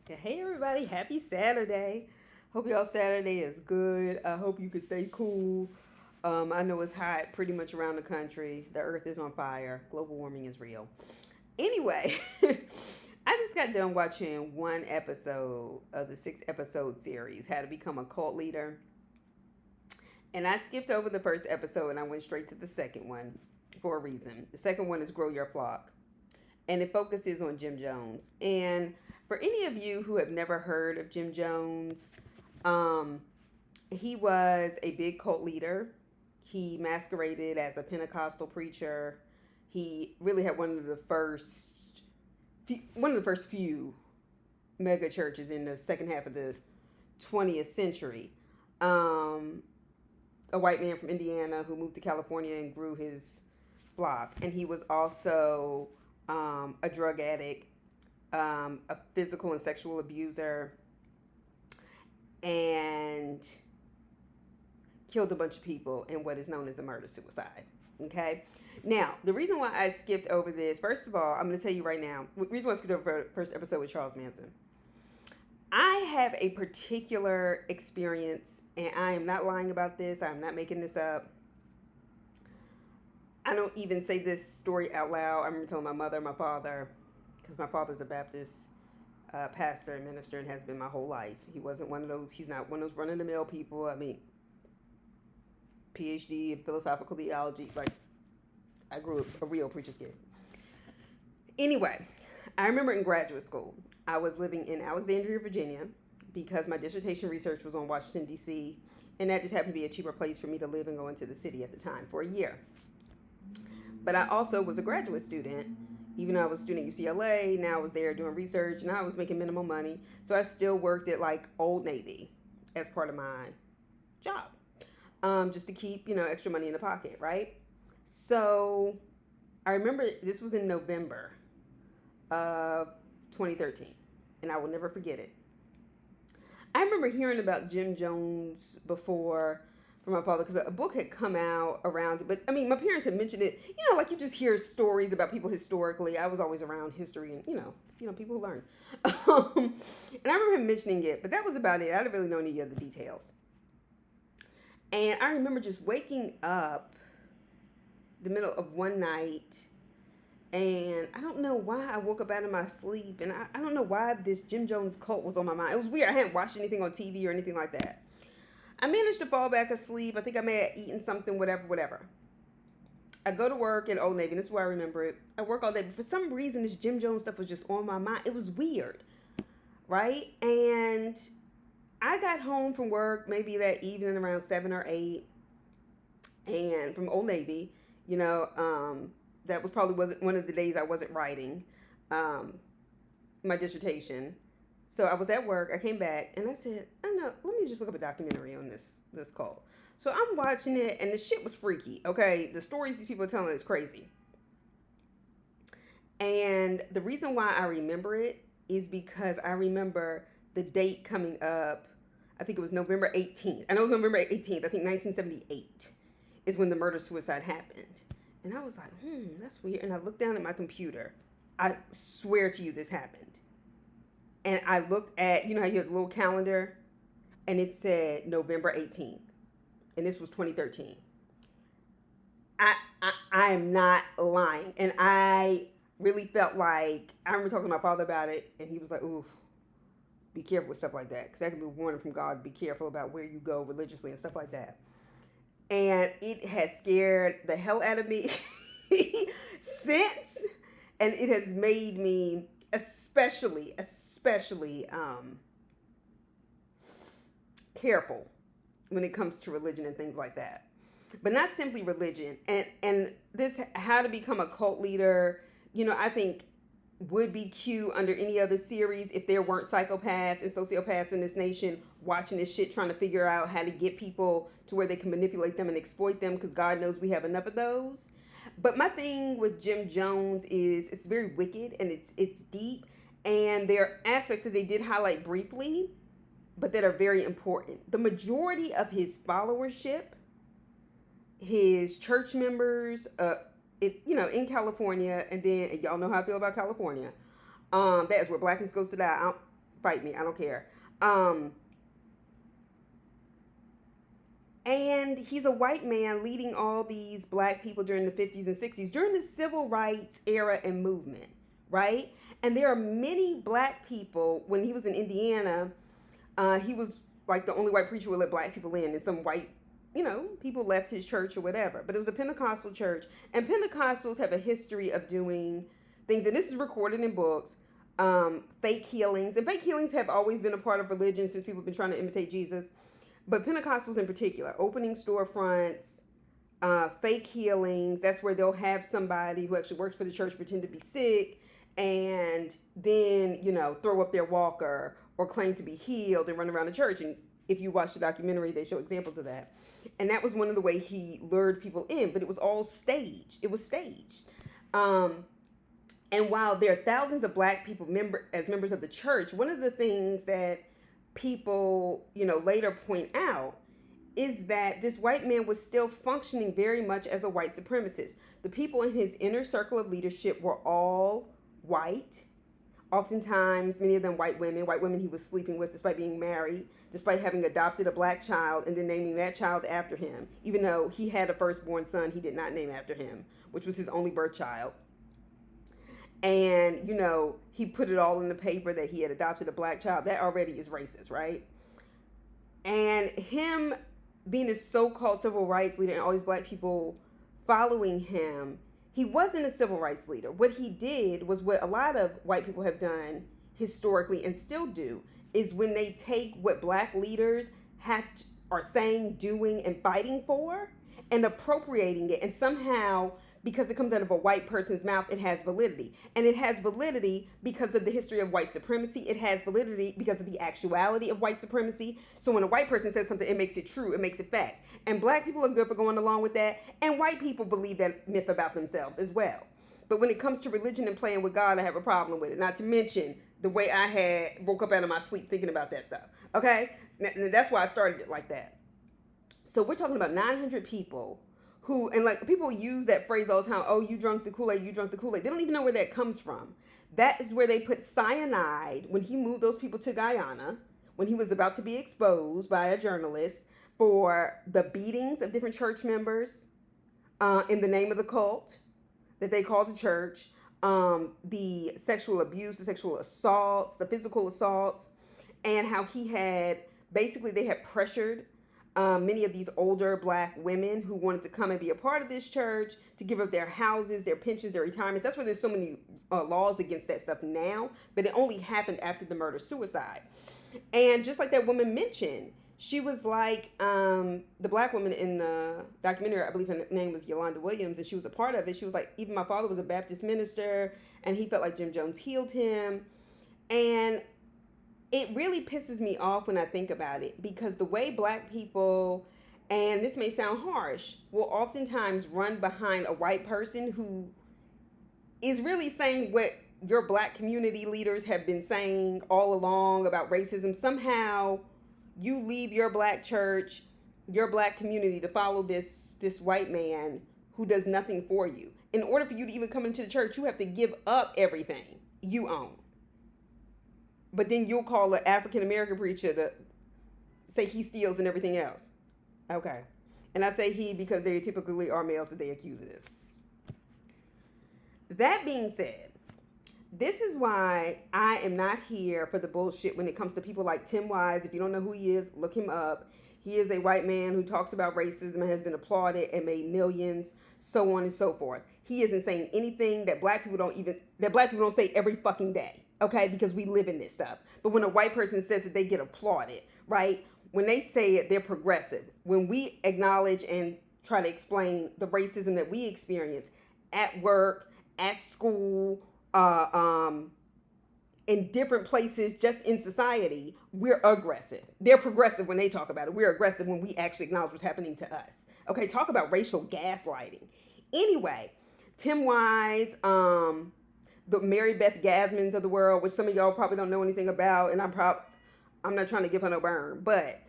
Hey everybody, happy Saturday. Hope y'all Saturday is good. I hope you can stay cool. I know it's hot pretty much around the country. The earth is on fire. Global warming is real. Anyway, I just got done watching one episode of the 6 episode series, How to Become a Cult Leader. And I skipped over the first episode and I went straight to the second one for a reason. The second one is Grow Your Flock, and it focuses on Jim Jones. And for any of you who have never heard of Jim Jones, um, he was a big cult leader. He masqueraded as a Pentecostal preacher. He really had one of the first few mega churches in the second half of the 20th century. Um, a white man from Indiana who moved to California and grew his flock, and he was also a drug addict, a physical and sexual abuser, and killed a bunch of people in what is known as a murder suicide. Okay. Now, the reason why I skipped over this, first of all, I'm going to tell you right now, the reason why I skipped over the first episode with Charles Manson. I have a particular experience, and I am not lying about this, I'm not making this up. I don't even say this story out loud. I remember telling my mother, my father, because my father's a Baptist pastor and minister and has been my whole life. He's not one of those run of the mill people. I mean, PhD in philosophical theology. Like, I grew up a real preacher's kid. Anyway, I remember in graduate school, I was living in Alexandria, Virginia, because my dissertation research was on Washington, D.C., and that just happened to be a cheaper place for me to live and go into the city at the time for a year. But I also was a graduate student. Even though I was a student at UCLA, now I was there doing research and I was making minimum money. So I still worked at like Old Navy as part of my job, just to keep, extra money in the pocket, right? So I remember this was in November of 2013, and I will never forget it. I remember hearing about Jim Jones before from my father because a book had come out around it. But I mean, my parents had mentioned it. Like you just hear stories about people historically. I was always around history and people who learn. And I remember him mentioning it, but that was about it. I didn't really know any of the details. And I remember just waking up the middle of one night, and I don't know why I woke up out of my sleep, and I don't know why this Jim Jones cult was on my mind. It was weird. I hadn't watched anything on TV or anything like that. I managed to fall back asleep. I think I may have eaten something, whatever. I go to work at Old Navy, and this is why I remember it. I work all day, but for some reason, this Jim Jones stuff was just on my mind. It was weird, right? And I got home from work maybe that evening around 7 or 8, and from Old Navy, that was probably wasn't one of the days I wasn't writing um, my dissertation. So I was at work. I came back and I said, "Oh no, let me just look up a documentary on this cult." So I'm watching it, and the shit was freaky. Okay, the stories these people are telling is crazy. And the reason why I remember it is because I remember the date coming up. I think it was November 18th. I know it was November 18th. I think 1978 is when the murder suicide happened. And I was like, that's weird. And I looked down at my computer. I swear to you, this happened. And I looked at, how you have the little calendar, and it said November 18th. And this was 2013. I am not lying. And I really felt like, I remember talking to my father about it, and he was like, oof, be careful with stuff like that. Because that could be a warning from God. Be careful about where you go religiously and stuff like that. And it has scared the hell out of me since. And it has made me especially careful when it comes to religion and things like that. But not simply religion. And this how to become a cult leader, I think would be cute under any other series if there weren't psychopaths and sociopaths in this nation watching this shit trying to figure out how to get people to where they can manipulate them and exploit them, because God knows we have enough of those. But my thing with Jim Jones is it's very wicked and it's deep, and there are aspects that they did highlight briefly but that are very important. The majority of his followership, his church members, in California, and then y'all know how I feel about California. That is where blackness goes to die. fight me. I don't care. Um, and he's a white man leading all these black people during the 50s and 60s, during the civil rights era and movement, right? And there are many black people, when he was in Indiana, he was like the only white preacher who would let black people in, and some white, people left his church or whatever. But it was a Pentecostal church, and Pentecostals have a history of doing things, and this is recorded in books, fake healings. And fake healings have always been a part of religion since people have been trying to imitate Jesus. But Pentecostals in particular, opening storefronts, fake healings. That's where they'll have somebody who actually works for the church pretend to be sick and then, throw up their walker or claim to be healed and run around the church. And if you watch the documentary, they show examples of that. And that was one of the way he lured people in, but it was all staged. It was staged. And while there are thousands of black people as members of the church, one of the things that people, later point out is that this white man was still functioning very much as a white supremacist. The people in his inner circle of leadership were all white. Oftentimes, many of them white women he was sleeping with despite being married, despite having adopted a black child and then naming that child after him, even though he had a firstborn son he did not name after him, which was his only birth child. And, he put it all in the paper that he had adopted a black child. That already is racist, right? And him being a so-called civil rights leader and all these black people following him, he wasn't a civil rights leader. What he did was what a lot of white people have done historically and still do, is when they take what black leaders are saying, doing, and fighting for, and appropriating it, and somehow, because it comes out of a white person's mouth, it has validity. And it has validity because of the history of white supremacy. It has validity because of the actuality of white supremacy. So when a white person says something, it makes it true, it makes it fact. And black people are good for going along with that, and white people believe that myth about themselves as well. But when it comes to religion and playing with God, I have a problem with it. Not to mention the way I woke up out of my sleep thinking about that stuff. Okay? That's why I started it like that. So we're talking about 900 people who, and like people use that phrase all the time, oh, you drunk the Kool-Aid, you drunk the Kool-Aid. They don't even know where that comes from. That is where they put cyanide when he moved those people to Guyana, when he was about to be exposed by a journalist for the beatings of different church members in the name of the cult that they called the church, the sexual abuse, the sexual assaults, the physical assaults, and how they had pressured many of these older black women who wanted to come and be a part of this church to give up their houses, their pensions, their retirements. That's why there's so many laws against that stuff now, but it only happened after the murder-suicide. And just like that woman mentioned, she was like, the black woman in the documentary, I believe her name was Yolanda Williams, and she was a part of it. She was like, even my father was a Baptist minister, and he felt like Jim Jones healed him. And it really pisses me off when I think about it, because the way black people, and this may sound harsh, will oftentimes run behind a white person who is really saying what your black community leaders have been saying all along about racism. Somehow you leave your black church, your black community to follow this white man who does nothing for you. In order for you to even come into the church, you have to give up everything you own. But then you'll call an African-American preacher to say he steals and everything else. Okay. And I say he because they typically are males that they accuse of this. That being said, this is why I am not here for the bullshit when it comes to people like Tim Wise. If you don't know who he is, look him up. He is a white man who talks about racism and has been applauded and made millions, so on and so forth. He isn't saying anything that black people don't say every fucking day. Okay, because we live in this stuff. But when a white person says that, they get applauded, right? When they say it, they're progressive. When we acknowledge and try to explain the racism that we experience at work, at school, in different places, just in society, we're aggressive. They're progressive when they talk about it. We're aggressive when we actually acknowledge what's happening to us. Okay, talk about racial gaslighting. Anyway, Tim Wise, the Mary Beth Gasmans of the world, which some of y'all probably don't know anything about, and I'm not trying to give her no burn, but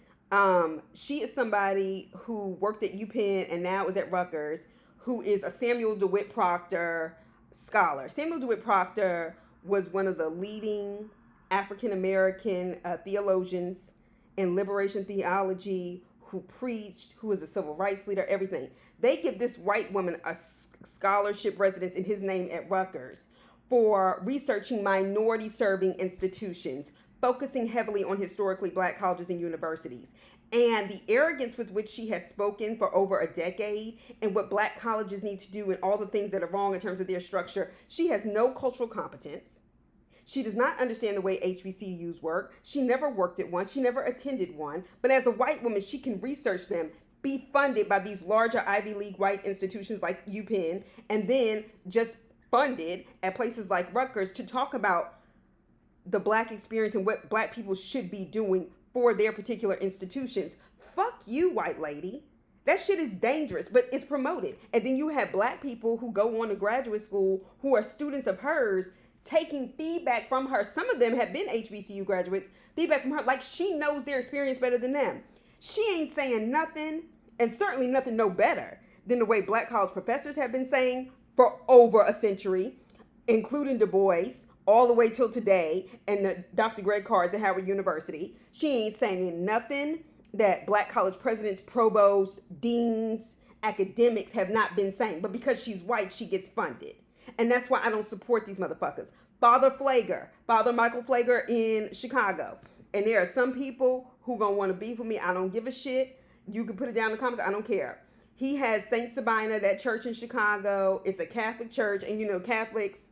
she is somebody who worked at UPenn and now is at Rutgers, who is a Samuel DeWitt Proctor scholar. Samuel DeWitt Proctor was one of the leading African American theologians in liberation theology who preached, who was a civil rights leader, everything. They give this white woman a scholarship residence in his name at Rutgers for researching minority serving institutions, focusing heavily on historically black colleges and universities. And the arrogance with which she has spoken for over a decade and what black colleges need to do and all the things that are wrong in terms of their structure, she has no cultural competence. She does not understand the way HBCUs work. She never worked at one. She never attended one. But as a white woman, she can research them, be funded by these larger Ivy League white institutions like UPenn, and then just funded at places like Rutgers to talk about the black experience and what black people should be doing for their particular institutions. Fuck you, white lady. That shit is dangerous, but it's promoted. And then you have black people who go on to graduate school who are students of hers taking feedback from her. Some of them have been HBCU graduates, feedback from her like she knows their experience better than them. She ain't saying nothing, and certainly nothing no better than the way black college professors have been saying for over a century, including Du Bois, all the way till today, and Dr. Greg Cards at Howard University. She ain't saying nothing that black college presidents, provosts, deans, academics have not been saying. But because she's white, she gets funded. And that's why I don't support these motherfuckers. Father Michael Flager in Chicago. And there are some people who gonna want to beef with me. I don't give a shit. You can put it down in the comments. I don't care. He has Saint Sabina, that church in Chicago. It's a Catholic church. And you know, Catholics,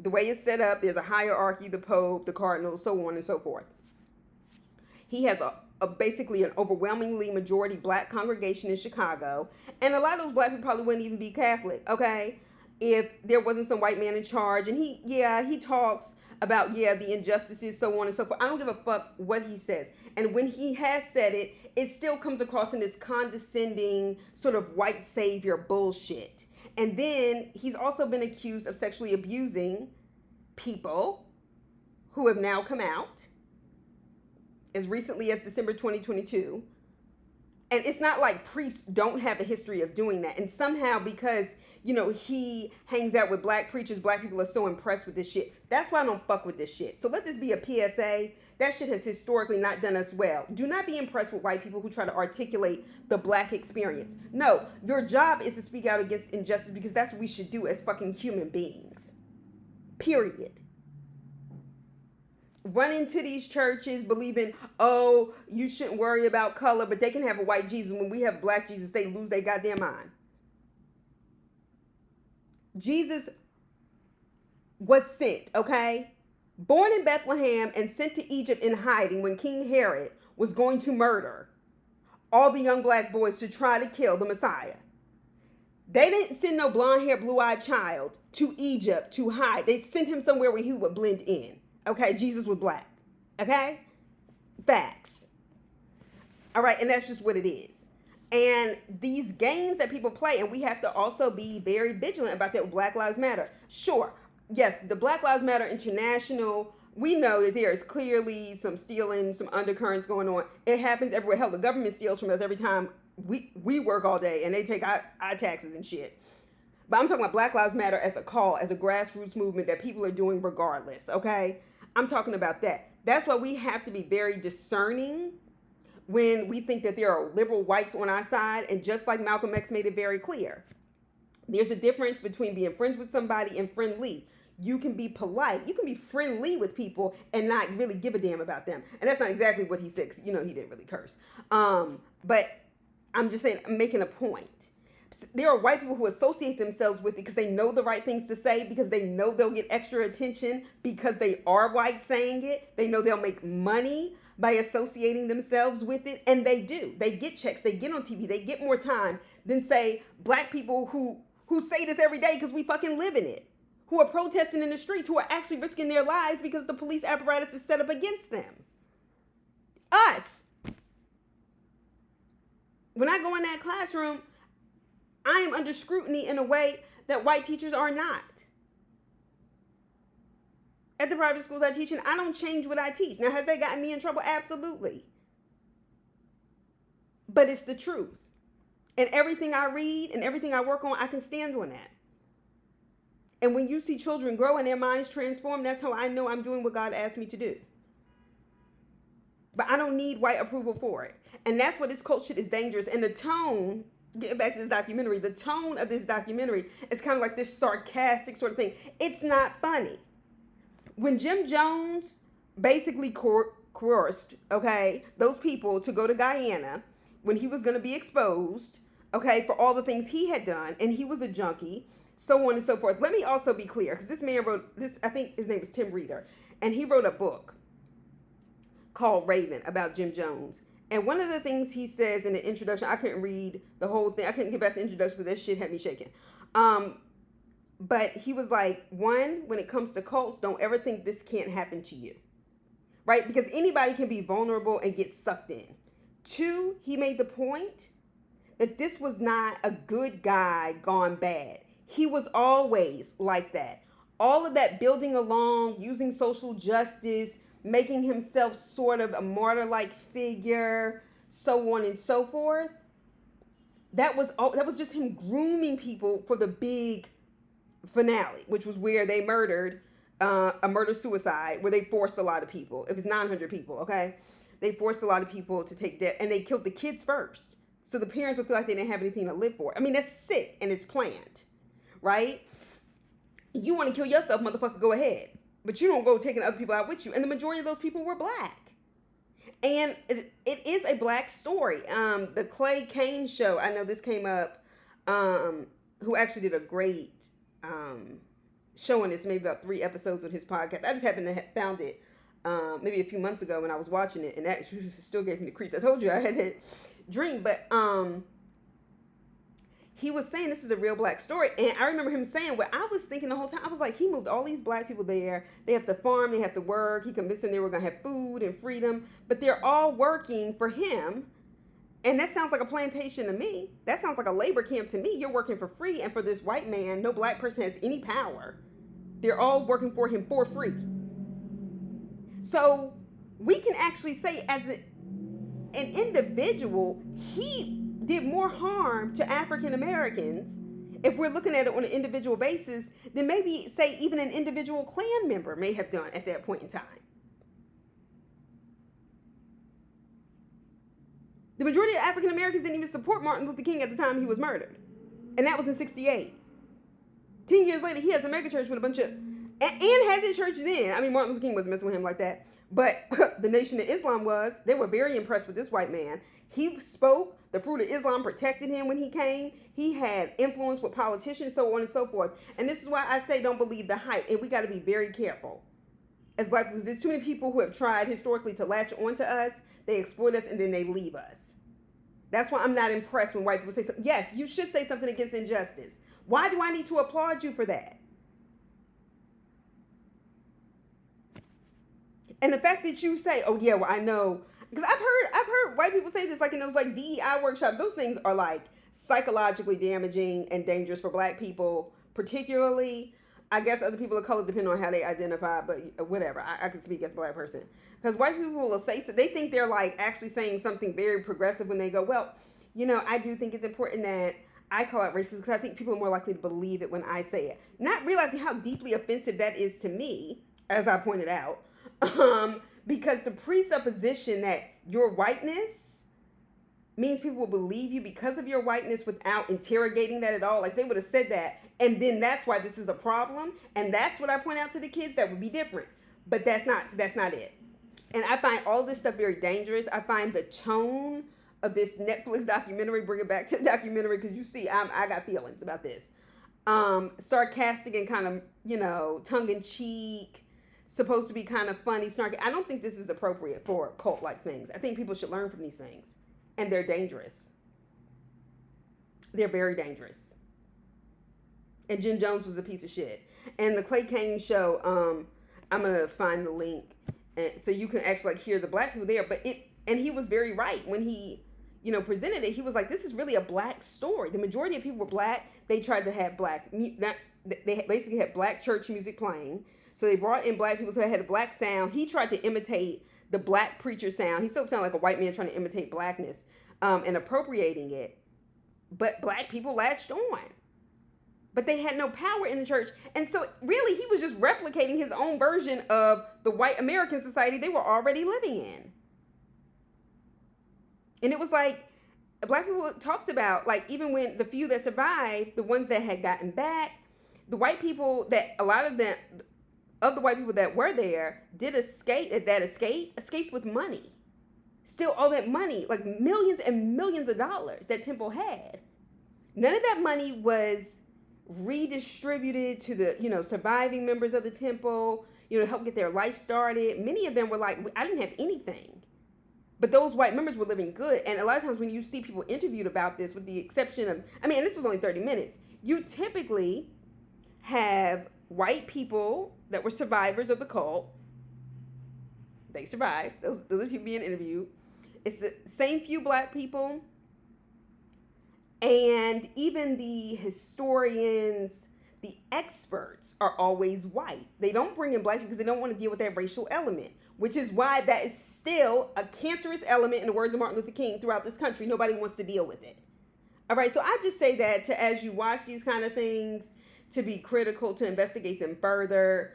the way it's set up, there's a hierarchy, the Pope, the Cardinal, so on and so forth. He has basically an overwhelmingly majority black congregation in Chicago. And a lot of those black people probably wouldn't even be Catholic, okay? If there wasn't some white man in charge. And he talks about, the injustices, so on and so forth. I don't give a fuck what he says. And when he has said it, it still comes across in this condescending sort of white savior bullshit. And then he's also been accused of sexually abusing people who have now come out as recently as December 2022. And it's not like priests don't have a history of doing that. And somehow because, he hangs out with black preachers, black people are so impressed with this shit. That's why I don't fuck with this shit. So let this be a PSA. That shit has historically not done us well. Do not be impressed with white people who try to articulate the black experience. No, your job is to speak out against injustice because that's what we should do as fucking human beings. Period. Run into these churches believing, oh, you shouldn't worry about color, but they can have a white Jesus. When we have black Jesus, they lose their goddamn mind. Jesus was sent, okay? Born in Bethlehem and sent to Egypt in hiding when King Herod was going to murder all the young black boys to try to kill the Messiah. They didn't send no blonde-haired, blue-eyed child to Egypt to hide. They sent him somewhere where he would blend in. Okay, Jesus was black. Okay? Facts. All right, and that's just what it is. And these games that people play, and we have to also be very vigilant about that with Black Lives Matter. Sure, yes, the Black Lives Matter International, we know that there is clearly some stealing, some undercurrents going on. It happens everywhere. Hell, the government steals from us every time we work all day, and they take our taxes and shit. But I'm talking about Black Lives Matter as a call, as a grassroots movement that people are doing regardless, okay? I'm talking about that. That's why we have to be very discerning when we think that there are liberal whites on our side. And just like Malcolm X made it very clear, there's a difference between being friends with somebody and friendly. You can be polite. You can be friendly with people and not really give a damn about them. And that's not exactly what he said. He didn't really curse. But I'm just saying, I'm making a point. There are white people who associate themselves with it because they know the right things to say, because they know they'll get extra attention because they are white saying it. They know they'll make money by associating themselves with it. And they do. They get checks. They get on TV. They get more time than, say, black people who say this every day because we fucking live in it, who are protesting in the streets, who are actually risking their lives because the police apparatus is set up against them. Us. When I go in that classroom, I am under scrutiny in a way that white teachers are not. At the private schools I teach in, I don't change what I teach. Now, has that gotten me in trouble? Absolutely. But it's the truth. And everything I read and everything I work on, I can stand on that. And when you see children grow and their minds transform, that's how I know I'm doing what God asked me to do. but I don't need white approval for it. And that's what this cult shit is dangerous. And the tone, getting back to this documentary, the tone of this documentary is kind of like this sarcastic sort of thing. It's not funny. When Jim Jones basically coerced, okay, those people to go to Guyana when he was going to be exposed, okay, for all the things he had done, and he was a junkie, so on and so forth. Let me also be clear, because this man wrote this, I think his name was Tim Reeder, and he wrote a book called Raven about Jim Jones. And one of the things he says in the introduction, I couldn't read the whole thing. I couldn't get past the introduction because that shit had me shaking. But he was like, one, when it comes to cults, don't ever think this can't happen to you. Right? Because anybody can be vulnerable and get sucked in. Two, he made the point that this was not a good guy gone bad. He was always like that. All of that building along, using social justice, making himself sort of a martyr-like figure, so on and so forth. That was just him grooming people for the big finale, which was where they murdered a murder-suicide, where they forced a lot of people. It was 900 people, okay? They forced a lot of people to take death, and they killed the kids first. So the parents would feel like they didn't have anything to live for. I mean, that's sick, and it's planned, right? You want to kill yourself, motherfucker, go ahead. But you don't go taking other people out with you. And the majority of those people were black. And it is a black story. The Clay Kane show, I know this came up, who actually did a great show on this, maybe about 3 episodes of his podcast. I just happened to have found it maybe a few months ago when I was watching it. And that still gave me the creeps. I told you I had that dream. But he was saying this is a real black story. And I remember him saying what I was thinking the whole time. I was like, he moved all these black people there. They have to farm. They have to work. He convinced them they were going to have food and freedom. But they're all working for him. And that sounds like a plantation to me. That sounds like a labor camp to me. You're working for free. And for this white man, no black person has any power. They're all working for him for free. So we can actually say as an individual, he did more harm to African Americans, if we're looking at it on an individual basis, than maybe, say, even an individual Klan member may have done at that point in time. The majority of African Americans didn't even support Martin Luther King at the time he was murdered. And that was in 1968. 10 years later, he has a megachurch with a bunch of, and had this church then. I mean, Martin Luther King wasn't messing with him like that. But the Nation of Islam was. They were very impressed with this white man. He spoke. The Fruit of Islam protected him when he came. He had influence with politicians, so on and so forth. And this is why I say don't believe the hype. And we got to be very careful as black people. There's too many people who have tried historically to latch onto us. They exploit us and then they leave us. That's why I'm not impressed when white people say something. Yes, you should say something against injustice. Why do I need to applaud you for that? And the fact that you say, oh yeah, well I know, because I've heard white people say this, like in those like DEI workshops. Those things are like psychologically damaging and dangerous for black people, particularly. I guess other people of color, depending on how they identify, but whatever. I can speak as a black person. Because white people will say, so they think they're like actually saying something very progressive when they go, well, you know, I do think it's important that I call out racism because I think people are more likely to believe it when I say it. Not realizing how deeply offensive that is to me, as I pointed out. Because the presupposition that your whiteness means people will believe you because of your whiteness without interrogating that at all. Like they would have said that, and then that's why this is a problem. And that's what I point out to the kids. That would be different, but that's not it. And I find all this stuff very dangerous. I find the tone of this Netflix documentary, bring it back to the documentary, because you see, I got feelings about this. Sarcastic and kind of, you know, tongue-in-cheek, supposed to be kind of funny, snarky. I don't think this is appropriate for cult-like things. I think people should learn from these things. And they're dangerous. They're very dangerous. And Jim Jones was a piece of shit. And the Clay Kane show, I'm going to find the link. And so you can actually like hear the black people there. And he was very right when he, you know, presented it. He was like, this is really a black story. The majority of people were black. They tried to have they basically had black church music playing. So they brought in black people, so they had a black sound. He tried to imitate the black preacher sound. He still sounded like a white man trying to imitate blackness and appropriating it. But black people latched on. But they had no power in the church. And so really he was just replicating his own version of the white American society they were already living in. And it was like black people talked about, like, even when the few that survived, the ones that had gotten back, the white people that a lot of them of the white people that were there did escape, that escaped with money. Still all that money, like millions and millions of dollars that Temple had. None of that money was redistributed to the, surviving members of the Temple, to help get their life started. Many of them were like, I didn't have anything. But those white members were living good. And a lot of times when you see people interviewed about this, with the exception of, and this was only 30 minutes, you typically have white people that were survivors of the cult. They survived. Those are people being interviewed. It's the same few black people. And even the historians, the experts are always white. They don't bring in black people because they don't want to deal with that racial element, which is why that is still a cancerous element, in the words of Martin Luther King, throughout this country. Nobody wants to deal with it. All right, so I just say that as you watch these kind of things, to be critical, to investigate them further.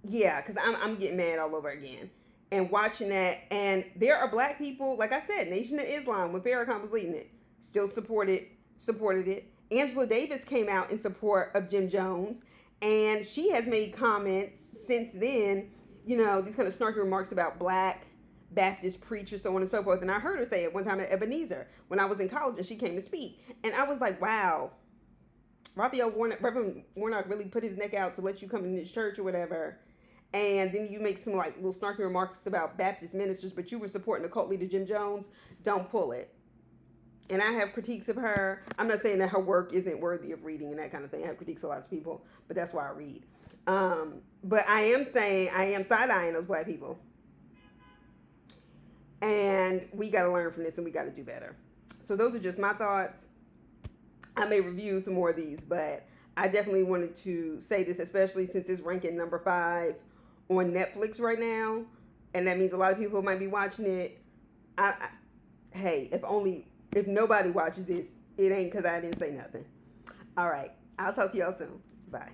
Yeah, because I'm getting mad all over again. And watching that, and there are black people, like I said, Nation of Islam, when Farrakhan was leading it, still supported it. Angela Davis came out in support of Jim Jones, and she has made comments since then, these kind of snarky remarks about black Baptist preachers, so on and so forth. And I heard her say it one time at Ebenezer when I was in college, and she came to speak. And I was like, wow, Raphael Warnock, Reverend Warnock really put his neck out to let you come in this church or whatever. And then you make some like little snarky remarks about Baptist ministers, but you were supporting the cult leader Jim Jones. Don't pull it. And I have critiques of her. I'm not saying that her work isn't worthy of reading and that kind of thing. I have critiques of lots of people, but that's why I read. But I am saying, I am side-eyeing those black people. And we got to learn from this, and we got to do better. So those are just my thoughts. I may review some more of these, but I definitely wanted to say this, especially since it's ranking number 5 on Netflix right now. And that means a lot of people might be watching it. Hey, if nobody watches this, it ain't because I didn't say nothing. All right. I'll talk to y'all soon. Bye.